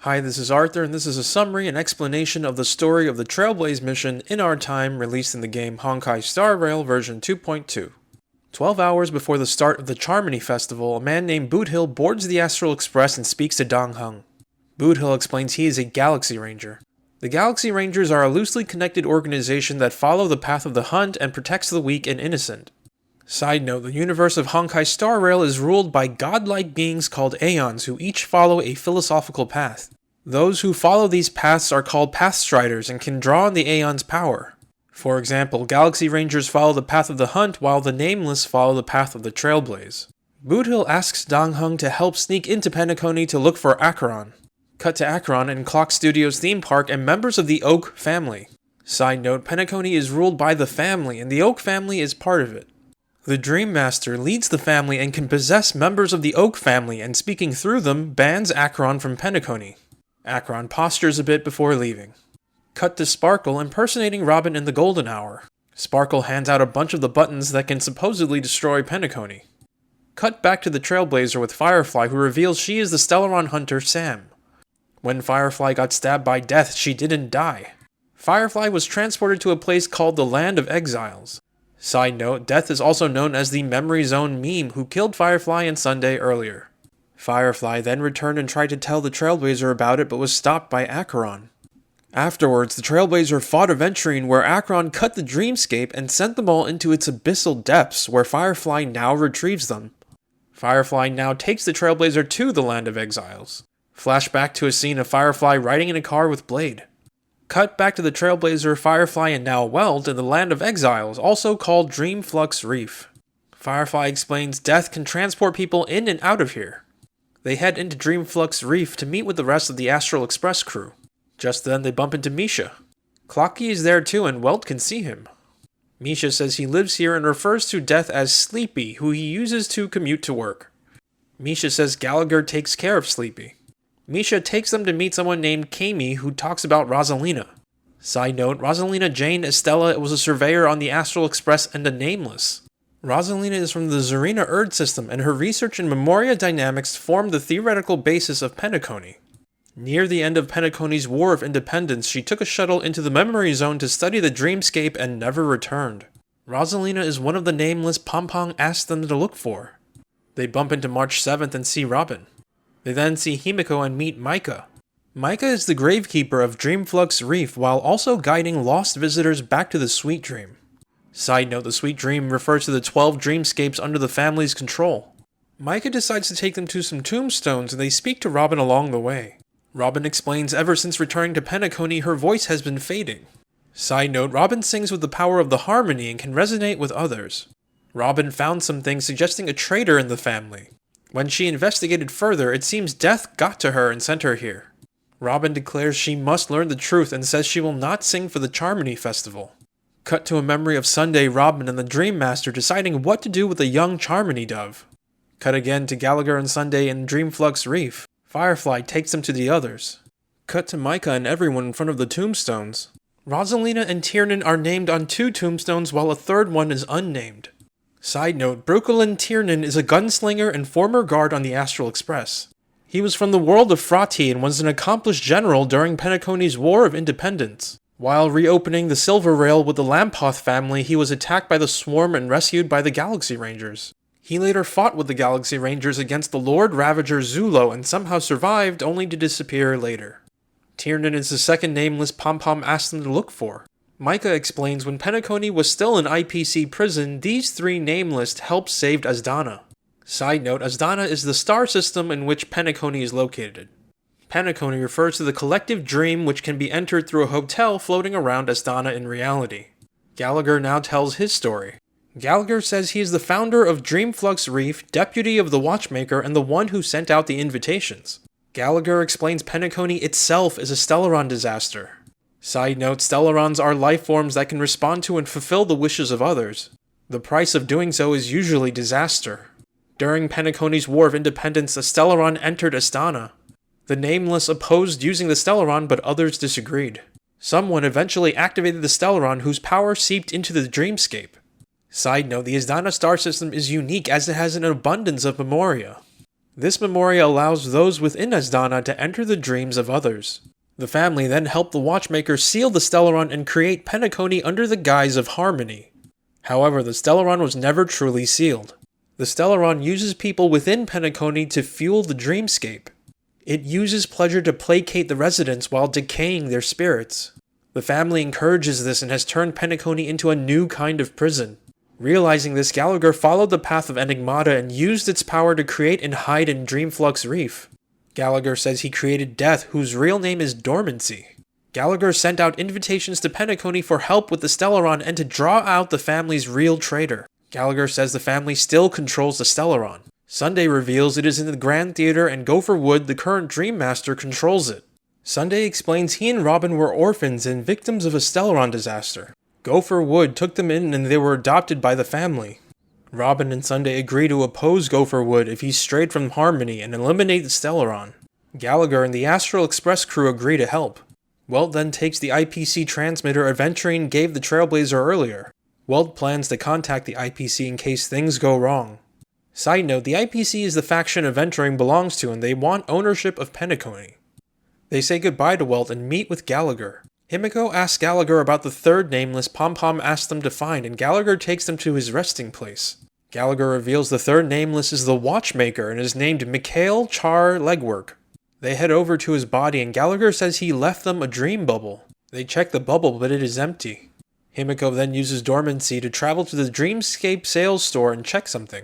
Hi, this is Arthur, and this is a summary and explanation of the story of the Trailblaze mission in our time released in the game Honkai Star Rail version 2.2. 12 hours before the start of the Charmony Festival, a man named Boothill boards the Astral Express and speaks to Dong Heng. Boothill explains he is a Galaxy Ranger. The Galaxy Rangers are a loosely connected organization that follow the path of the hunt and protects the weak and innocent. Side note, the universe of Honkai Star Rail is ruled by godlike beings called Aeons who each follow a philosophical path. Those who follow these paths are called Pathstriders and can draw on the Aeon's power. For example, Galaxy Rangers follow the path of the hunt while the Nameless follow the path of the Trailblaze. Boothill asks Dong Heng to help sneak into Penacony to look for Acheron. Cut to Acheron in Clock Studios theme park and members of the Oak family. Side note, Penacony is ruled by the family and the Oak family is part of it. The Dream Master leads the family and can possess members of the Oak family and speaking through them bans Acheron from Penacony. Acheron postures a bit before leaving. Cut to Sparkle impersonating Robin in the Golden Hour. Sparkle hands out a bunch of the buttons that can supposedly destroy Penacony. Cut back to the Trailblazer with Firefly who reveals she is the Stellaron hunter Sam. When Firefly got stabbed by Death, she didn't die. Firefly was transported to a place called the Land of Exiles. Side note, Death is also known as the Memory Zone meme who killed Firefly and Sunday earlier. Firefly then returned and tried to tell the Trailblazer about it but was stopped by Acheron. Afterwards, the Trailblazer fought a Venturine where Acheron cut the dreamscape and sent them all into its abyssal depths where Firefly now retrieves them. Firefly now takes the Trailblazer to the Land of Exiles. Flashback to a scene of Firefly riding in a car with Blade. Cut back to the Trailblazer, Firefly, and now Welt in the Land of Exiles, also called Dreamflux Reef. Firefly explains Death can transport people in and out of here. They head into Dreamflux Reef to meet with the rest of the Astral Express crew. Just then they bump into Misha. Clocky is there too and Welt can see him. Misha says he lives here and refers to Death as Sleepy, who he uses to commute to work. Misha says Gallagher takes care of Sleepy. Misha takes them to meet someone named Kami who talks about Rosalina. Side note, Rosalina Jane Estella was a surveyor on the Astral Express and a Nameless. Rosalina is from the Zarina Erd system and her research in Memoria dynamics formed the theoretical basis of Penacony. Near the end of Penacony's War of Independence, she took a shuttle into the Memory Zone to study the dreamscape and never returned. Rosalina is one of the Nameless Pompong asked them to look for. They bump into March 7th and see Robin. They then see Himiko and meet Micah. Micah is the gravekeeper of Dreamflux Reef while also guiding lost visitors back to the Sweet Dream. Side note, the Sweet Dream refers to the 12 dreamscapes under the family's control. Micah decides to take them to some tombstones and they speak to Robin along the way. Robin explains ever since returning to Penacony her voice has been fading. Side note, Robin sings with the power of the harmony and can resonate with others. Robin found some things suggesting a traitor in the family. When she investigated further, it seems Death got to her and sent her here. Robin declares she must learn the truth and says she will not sing for the Charmony Festival. Cut to a memory of Sunday, Robin, and the Dream Master deciding what to do with a young Charmony dove. Cut again to Gallagher and Sunday in Dreamflux Reef. Firefly takes them to the others. Cut to Micah and everyone in front of the tombstones. Rosalina and Tiernan are named on 2 tombstones while a third one is unnamed. Side note, Brooklyn Tiernan is a gunslinger and former guard on the Astral Express. He was from the world of Frati and was an accomplished general during Penacony's War of Independence. While reopening the Silver Rail with the Lampoth family, he was attacked by the Swarm and rescued by the Galaxy Rangers. He later fought with the Galaxy Rangers against the Lord Ravager Zulo and somehow survived only to disappear later. Tiernan is the second Nameless Pom-Pom asked them to look for. Micah explains when Penacony was still an IPC prison, these 3 Nameless helped save Asdana. Side note, Asdana is the star system in which Penacony is located. Penacony refers to the collective dream which can be entered through a hotel floating around Asdana in reality. Gallagher now tells his story. Gallagher says he is the founder of Dreamflux Reef, deputy of the Watchmaker, and the one who sent out the invitations. Gallagher explains Penacony itself is a Stellaron disaster. Side note, Stellarons are life forms that can respond to and fulfill the wishes of others. The price of doing so is usually disaster. During Penacony's War of Independence, a Stellaron entered Astana. The Nameless opposed using the Stellaron, but others disagreed. Someone eventually activated the Stellaron whose power seeped into the dreamscape. Side note, the Asdana star system is unique as it has an abundance of Memoria. This memoria allows those within Asdana to enter the dreams of others. The family then helped the Watchmaker seal the Stellaron and create Penacony under the guise of harmony. However, the Stellaron was never truly sealed. The Stellaron uses people within Penacony to fuel the dreamscape. It uses pleasure to placate the residents while decaying their spirits. The family encourages this and has turned Penacony into a new kind of prison. Realizing this, Gallagher followed the path of Enigmata and used its power to create and hide in Dreamflux Reef. Gallagher says he created Death, whose real name is Dormancy. Gallagher sent out invitations to Penacony for help with the Stellaron and to draw out the family's real traitor. Gallagher says the family still controls the Stellaron. Sunday reveals it is in the Grand Theater and Gopher Wood, the current Dream Master, controls it. Sunday explains he and Robin were orphans and victims of a Stellaron disaster. Gopher Wood took them in and they were adopted by the family. Robin and Sunday agree to oppose Gopher Wood if he strayed from Harmony and eliminate the Stellaron. Gallagher and the Astral Express crew agree to help. Welt then takes the IPC transmitter Aventurine gave the Trailblazer earlier. Welt plans to contact the IPC in case things go wrong. Side note, the IPC is the faction Aventurine belongs to and they want ownership of Penacony. They say goodbye to Welt and meet with Gallagher. Himiko asks Gallagher about the third nameless Pom-Pom asked them to find, and Gallagher takes them to his resting place. Gallagher reveals the third nameless is the Watchmaker and is named Mikhail Char Legwork. They head over to his body and Gallagher says he left them a dream bubble. They check the bubble but it is empty. Himiko then uses Dormancy to travel to the Dreamscape sales store and check something.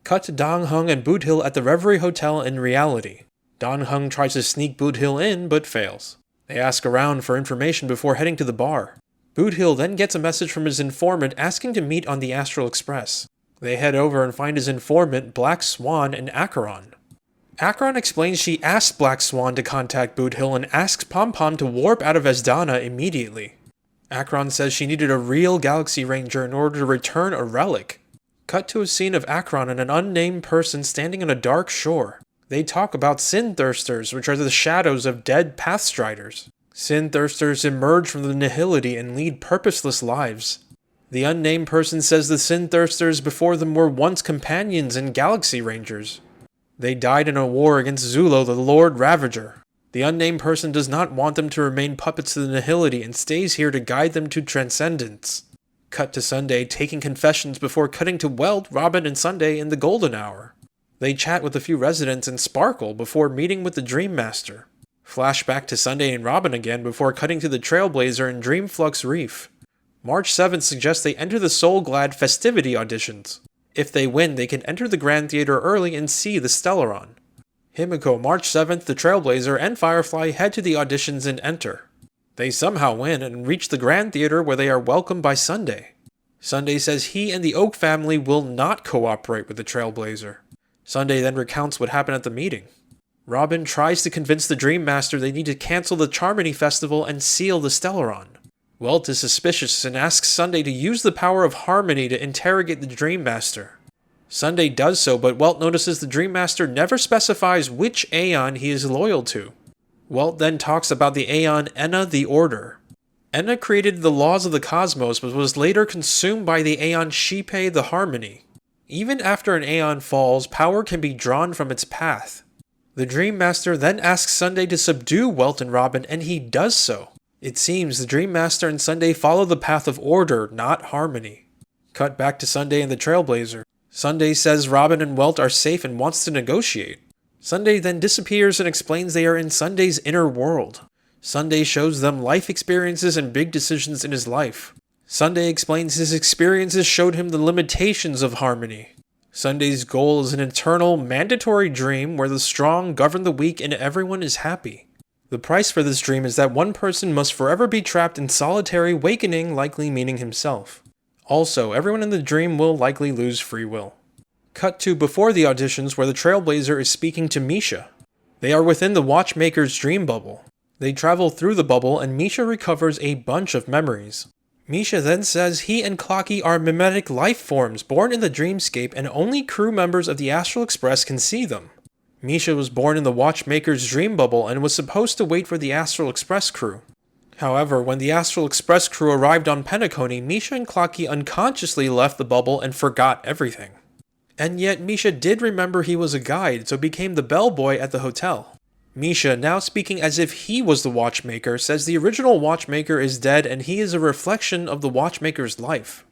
Cut to Dong Hung and Boot Hill at the Reverie Hotel in reality. Dong Hung tries to sneak Boot Hill in but fails. They ask around for information before heading to the bar. Boot Hill then gets a message from his informant asking to meet on the Astral Express. They head over and find his informant, Black Swan, and Acheron. Acheron explains she asked Black Swan to contact Boot Hill and asks Pom-Pom to warp out of Asdana immediately. Acheron says she needed a real Galaxy Ranger in order to return a relic. Cut to a scene of Acheron and an unnamed person standing on a dark shore. They talk about Sin Thirsters, which are the shadows of dead Pathstriders. Sin Thirsters emerge from the nihility and lead purposeless lives. The unnamed person says the Sin Thirsters before them were once companions and Galaxy Rangers. They died in a war against Zulo, the Lord Ravager. The unnamed person does not want them to remain puppets to the nihility and stays here to guide them to transcendence. Cut to Sunday taking confessions before cutting to Welt, Robin, and Sunday in the Golden Hour. They chat with a few residents and sparkle before meeting with the Dream Master. Flashback to Sunday and Robin again before cutting to the Trailblazer in Dreamflux Reef. March 7th suggests they enter the Soul Glad festivity auditions. If they win, they can enter the Grand Theater early and see the Stellaron. Himiko, March 7th, the Trailblazer, and Firefly head to the auditions and enter. They somehow win and reach the Grand Theater where they are welcomed by Sunday. Sunday says he and the Oak family will not cooperate with the Trailblazer. Sunday then recounts what happened at the meeting. Robin tries to convince the Dream Master they need to cancel the Charmony Festival and seal the Stellaron. Welt is suspicious and asks Sunday to use the power of Harmony to interrogate the Dream Master. Sunday does so, but Welt notices the Dream Master never specifies which Aeon he is loyal to. Welt then talks about the Aeon Enna the Order. Enna created the laws of the cosmos but was later consumed by the Aeon Shipe the Harmony. Even after an Aeon falls, power can be drawn from its path. The Dream Master then asks Sunday to subdue Welt and Robin, and he does so. It seems the Dream Master and Sunday follow the path of order, not harmony. Cut back to Sunday and the Trailblazer. Sunday says Robin and Welt are safe and wants to negotiate. Sunday then disappears and explains they are in Sunday's inner world. Sunday shows them life experiences and big decisions in his life. Sunday explains his experiences showed him the limitations of harmony. Sunday's goal is an eternal, mandatory dream where the strong govern the weak and everyone is happy. The price for this dream is that one person must forever be trapped in solitary awakening, likely meaning himself. Also, everyone in the dream will likely lose free will. Cut to before the auditions where the Trailblazer is speaking to Misha. They are within the Watchmaker's dream bubble. They travel through the bubble and Misha recovers a bunch of memories. Misha then says he and Clocky are mimetic life forms born in the dreamscape and only crew members of the Astral Express can see them. Misha was born in the Watchmaker's dream bubble and was supposed to wait for the Astral Express crew. However, when the Astral Express crew arrived on Penacony, Misha and Clocky unconsciously left the bubble and forgot everything. And yet Misha did remember he was a guide, so became the bellboy at the hotel. Misha, now speaking as if he was the Watchmaker, says the original Watchmaker is dead and he is a reflection of the Watchmaker's life.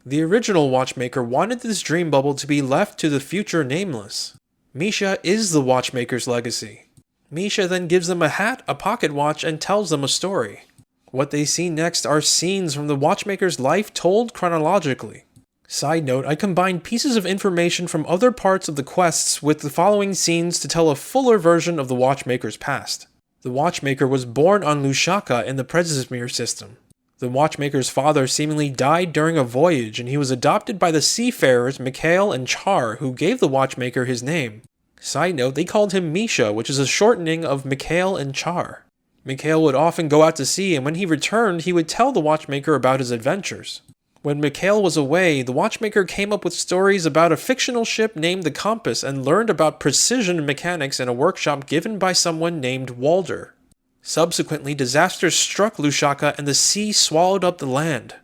The original Watchmaker wanted this dream bubble to be left to the future Nameless. Misha is the Watchmaker's legacy. Misha then gives them a hat, a pocket watch, and tells them a story. What they see next are scenes from the Watchmaker's life told chronologically. Side note, I combined pieces of information from other parts of the quests with the following scenes to tell a fuller version of the Watchmaker's past. The Watchmaker was born on Lusaka in the Presismere system. The Watchmaker's father seemingly died during a voyage, and he was adopted by the seafarers Mikhail and Char, who gave the Watchmaker his name. Side note, they called him Misha, which is a shortening of Mikhail and Char. Mikhail would often go out to sea, and when he returned, he would tell the Watchmaker about his adventures. When Mikhail was away, the Watchmaker came up with stories about a fictional ship named the Compass and learned about precision mechanics in a workshop given by someone named Walder. Subsequently, disasters struck Lusaka and the sea swallowed up the land.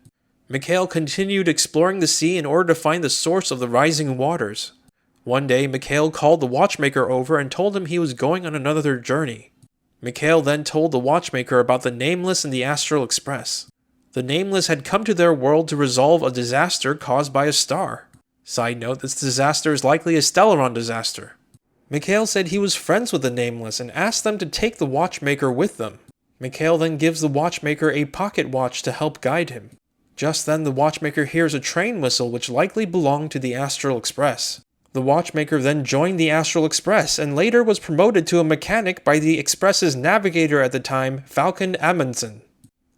Mikhail continued exploring the sea in order to find the source of the rising waters. One day, Mikhail called the Watchmaker over and told him he was going on another journey. Mikhail then told the Watchmaker about the Nameless and the Astral Express. The Nameless had come to their world to resolve a disaster caused by a star. Side note, this disaster is likely a Stellaron disaster. Mikhail said he was friends with the Nameless and asked them to take the Watchmaker with them. Mikhail then gives the Watchmaker a pocket watch to help guide him. Just then the Watchmaker hears a train whistle which likely belonged to the Astral Express. The Watchmaker then joined the Astral Express and later was promoted to a mechanic by the Express's navigator at the time, Falcon Amundsen.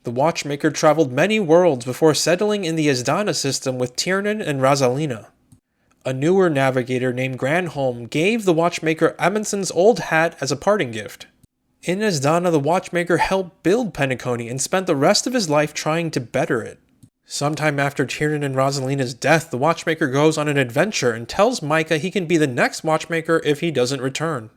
The Watchmaker traveled many worlds before settling in the Asdana system with Tiernan and Razalina. A newer navigator named Granholm gave the Watchmaker Amundsen's old hat as a parting gift. In Asdana, the Watchmaker helped build Penacony and spent the rest of his life trying to better it. Sometime after Tiernan and Rosalina's death, the Watchmaker goes on an adventure and tells Micah he can be the next Watchmaker if he doesn't return.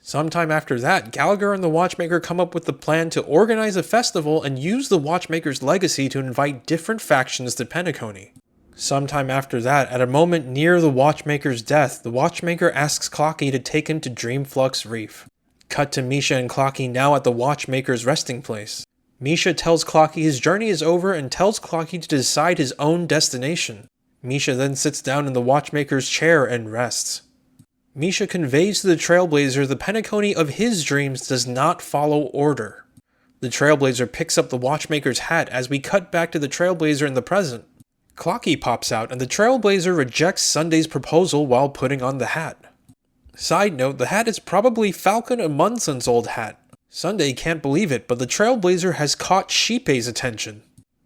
Sometime after that, Gallagher and the Watchmaker come up with the plan to organize a festival and use the Watchmaker's legacy to invite different factions to Penacony. Sometime after that, at a moment near the Watchmaker's death, the Watchmaker asks Clocky to take him to Dreamflux Reef. Cut to Misha and Clocky now at the Watchmaker's resting place. Misha tells Clocky his journey is over and tells Clocky to decide his own destination. Misha then sits down in the Watchmaker's chair and rests. Misha conveys to the Trailblazer the Penacony of his dreams does not follow order. The Trailblazer picks up the Watchmaker's hat as we cut back to the Trailblazer in the present. Clocky pops out and the Trailblazer rejects Sunday's proposal while putting on the hat. Side note, the hat is probably Falcon Amundsen's old hat. Sunday can't believe it, but the Trailblazer has caught Shippei's attention.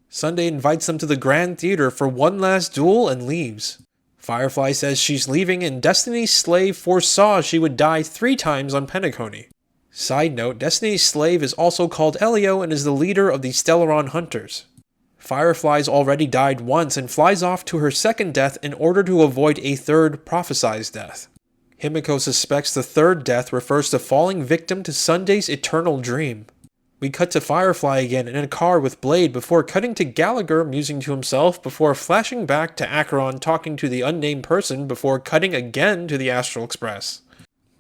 Sunday invites them to the Grand Theater for one last duel and leaves. Firefly says she's leaving and Destiny's Slave foresaw she would die 3 times on Penacony. Side note, Destiny's Slave is also called Elio and is the leader of the Stellaron Hunters. Firefly's already died once and flies off to her second death in order to avoid a third prophesized death. Himiko suspects the third death refers to falling victim to Sunday's eternal dream. We cut to Firefly again in a car with Blade before cutting to Gallagher musing to himself before flashing back to Acheron talking to the unnamed person before cutting again to the Astral Express.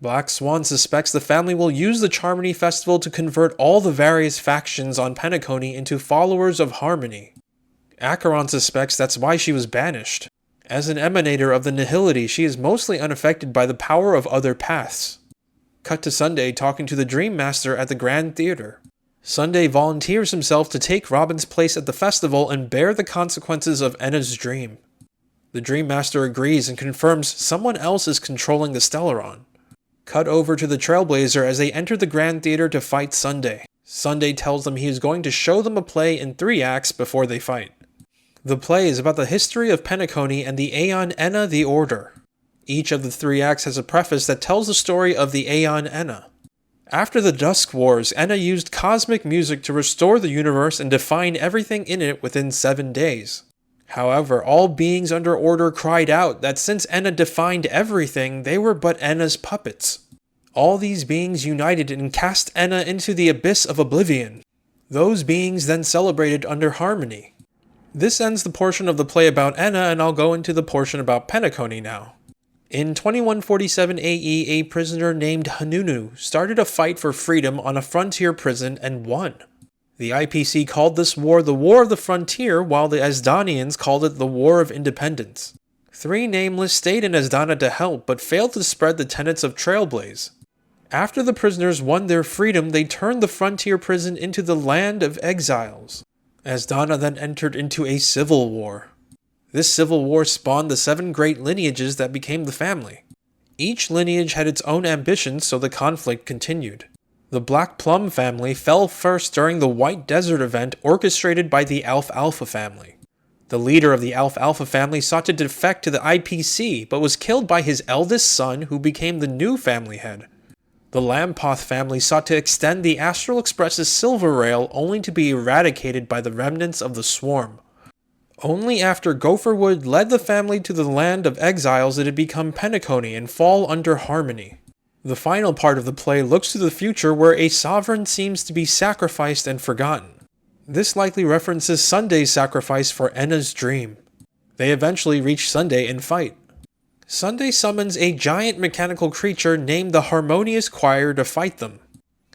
Black Swan suspects the family will use the Charmony Festival to convert all the various factions on Penacony into followers of Harmony. Acheron suspects that's why she was banished. As an emanator of the Nihility, she is mostly unaffected by the power of other paths. Cut to Sunday talking to the Dream Master at the Grand Theater. Sunday volunteers himself to take Robin's place at the festival and bear the consequences of Enna's dream. The Dream Master agrees and confirms someone else is controlling the Stellaron. Cut over to the Trailblazer as they enter the Grand Theater to fight Sunday. Sunday tells them he is going to show them a play in 3 acts before they fight. The play is about the history of Penacony and the Aeon Enna the Order. Each of the 3 acts has a preface that tells the story of the Aeon Enna. After the Dusk Wars, Enna used cosmic music to restore the universe and define everything in it within 7 days. However, all beings under order cried out that since Enna defined everything, they were but Enna's puppets. All these beings united and cast Enna into the abyss of oblivion. Those beings then celebrated under Harmony. This ends the portion of the play about Enna, and I'll go into the portion about Penacony now. In 2147 AE, a prisoner named Hanunu started a fight for freedom on a frontier prison and won. The IPC called this war the War of the Frontier, while the Asdanians called it the War of Independence. 3 Nameless stayed in Asdana to help, but failed to spread the tenets of Trailblaze. After the prisoners won their freedom, they turned the frontier prison into the Land of Exiles. Asdana then entered into a civil war. This civil war spawned the 7 great lineages that became the family. Each lineage had its own ambitions, so the conflict continued. The Black Plum family fell first during the White Desert event orchestrated by the Alfalfa family. The leader of the Alfalfa family sought to defect to the IPC, but was killed by his eldest son, who became the new family head. The Lampoth family sought to extend the Astral Express's silver rail, only to be eradicated by the remnants of the Swarm. Only after Gopherwood led the family to the Land of Exiles did it become Penacony and fall under Harmony. The final part of the play looks to the future, where a sovereign seems to be sacrificed and forgotten. This likely references Sunday's sacrifice for Enna's dream. They eventually reach Sunday and fight. Sunday summons a giant mechanical creature named the Harmonious Choir to fight them.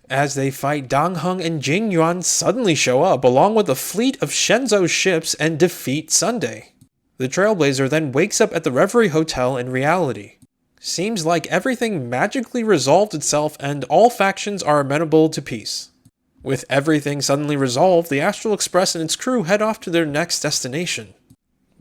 As they fight, Dong Heng and Jing Yuan suddenly show up along with a fleet of Shenzo's ships and defeat Sunday. The Trailblazer then wakes up at the Reverie Hotel in reality. Seems like everything magically resolved itself and all factions are amenable to peace. With everything suddenly resolved, the Astral Express and its crew head off to their next destination.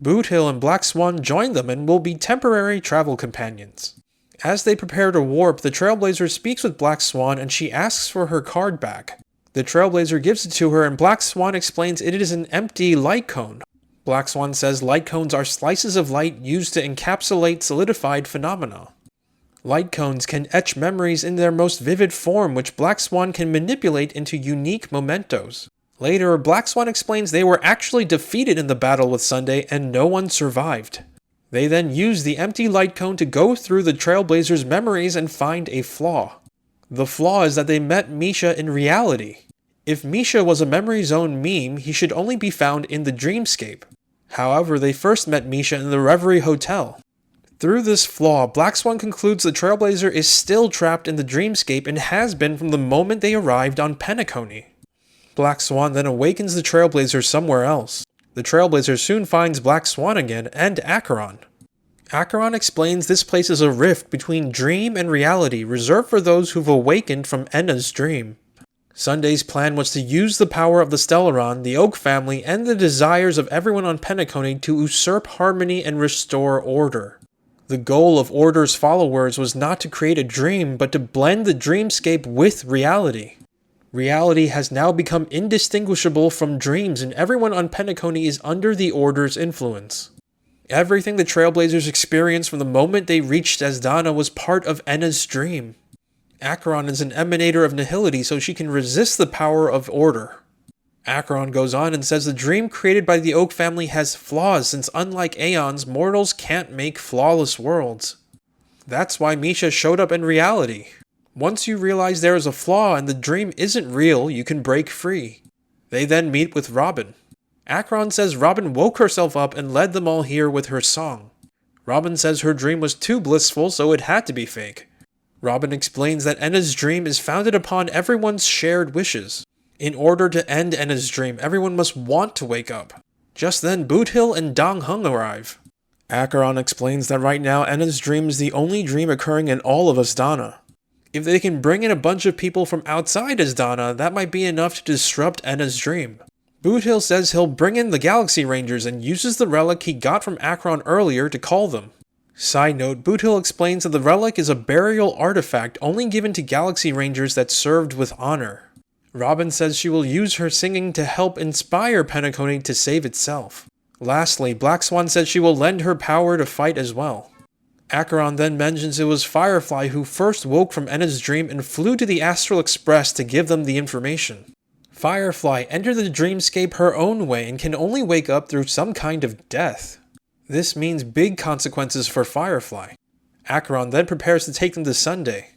Boot Hill and Black Swan join them and will be temporary travel companions. As they prepare to warp, the Trailblazer speaks with Black Swan and she asks for her card back. The Trailblazer gives it to her and Black Swan explains it is an empty light cone. Black Swan says light cones are slices of light used to encapsulate solidified phenomena. Light cones can etch memories in their most vivid form, which Black Swan can manipulate into unique mementos. Later, Black Swan explains they were actually defeated in the battle with Sunday and no one survived. They then use the empty light cone to go through the Trailblazer's memories and find a flaw. The flaw is that they met Misha in reality. If Misha was a Memory Zone meme, he should only be found in the dreamscape. However, they first met Misha in the Reverie Hotel. Through this flaw, Black Swan concludes the Trailblazer is still trapped in the dreamscape and has been from the moment they arrived on Penacony. Black Swan then awakens the Trailblazer somewhere else. The Trailblazer soon finds Black Swan again and Acheron. Acheron explains this place is a rift between dream and reality reserved for those who've awakened from Enna's dream. Sunday's plan was to use the power of the Stellaron, the Oak family, and the desires of everyone on Penacony to usurp harmony and restore order. The goal of Order's followers was not to create a dream, but to blend the dreamscape with reality. Reality has now become indistinguishable from dreams, and everyone on Penacony is under the Order's influence. Everything the Trailblazers experienced from the moment they reached Asdana was part of Enna's dream. Acheron is an emanator of nihility, so she can resist the power of Order. Acheron goes on and says the dream created by the Oak family has flaws, since unlike Aeons, mortals can't make flawless worlds. That's why Misha showed up in reality. Once you realize there is a flaw and the dream isn't real, you can break free. They then meet with Robin. Acheron says Robin woke herself up and led them all here with her song. Robin says her dream was too blissful, so it had to be fake. Robin explains that Enna's dream is founded upon everyone's shared wishes. In order to end Enna's dream, everyone must want to wake up. Just then, Boot Hill and Dong Heng arrive. Acheron explains that right now Enna's dream is the only dream occurring in all of Asdana. If they can bring in a bunch of people from outside Asdana, that might be enough to disrupt Enna's dream. Boot Hill says he'll bring in the Galaxy Rangers and uses the relic he got from Acheron earlier to call them. Side note, Boot Hill explains that the relic is a burial artifact only given to Galaxy Rangers that served with honor. Robin says she will use her singing to help inspire Penacony to save itself. Lastly, Black Swan says she will lend her power to fight as well. Acheron then mentions it was Firefly who first woke from Enna's dream and flew to the Astral Express to give them the information. Firefly entered the dreamscape her own way and can only wake up through some kind of death. This means big consequences for Firefly. Acheron then prepares to take them to Sunday.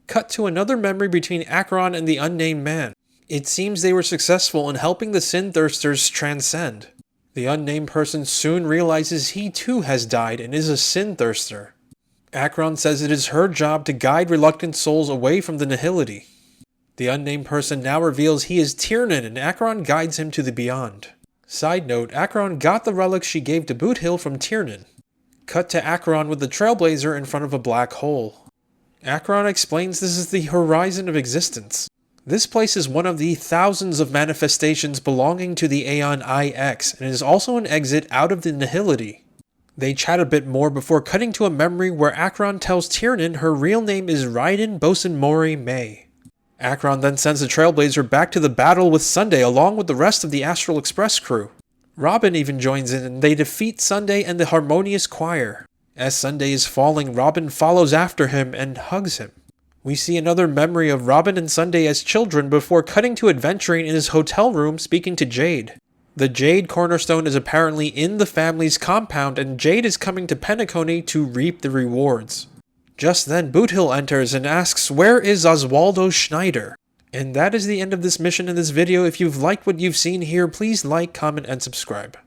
Cut to another memory between Acheron and the unnamed man. It seems they were successful in helping the Sin-Thirsters transcend. The unnamed person soon realizes he too has died and is a Sin-Thirster. Acheron says it is her job to guide reluctant souls away from the nihility. The unnamed person now reveals he is Tiernan, and Acheron guides him to the beyond. Side note, Acheron got the relics she gave to Boothill from Tiernan. Cut to Acheron with the Trailblazer in front of a black hole. Acheron explains this is the horizon of existence. This place is one of the thousands of manifestations belonging to the Aeon IX, and is also an exit out of the nihility. They chat a bit more before cutting to a memory where Acheron tells Tiernan her real name is Raiden Bosun Mori May. Acheron then sends the Trailblazer back to the battle with Sunday along with the rest of the Astral Express crew. Robin even joins in, and they defeat Sunday and the Harmonious Choir. As Sunday is falling, Robin follows after him and hugs him. We see another memory of Robin and Sunday as children before cutting to adventuring in his hotel room speaking to Jade. The Jade Cornerstone is apparently in the family's compound, and Jade is coming to Penacony to reap the rewards. Just then, Boothill enters and asks, "Where is Oswaldo Schneider?" And that is the end of this mission in this video. If you've liked what you've seen here, please like, comment, and subscribe.